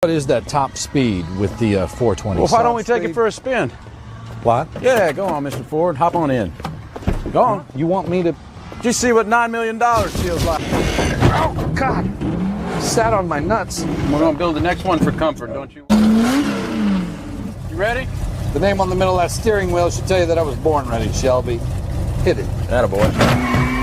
What is that top speed with the 420? Well, why don't we take it for a spin? What? Yeah, go on, Mr. Ford. Hop on in. Go on. You want me to... Just see what $9 million feels like. Oh, God. Sat on my nuts. We're going to build the next one for comfort, don't you? You ready? The name on the middle of that steering wheel should tell you that I was born ready, Shelby. Hit it. Attaboy.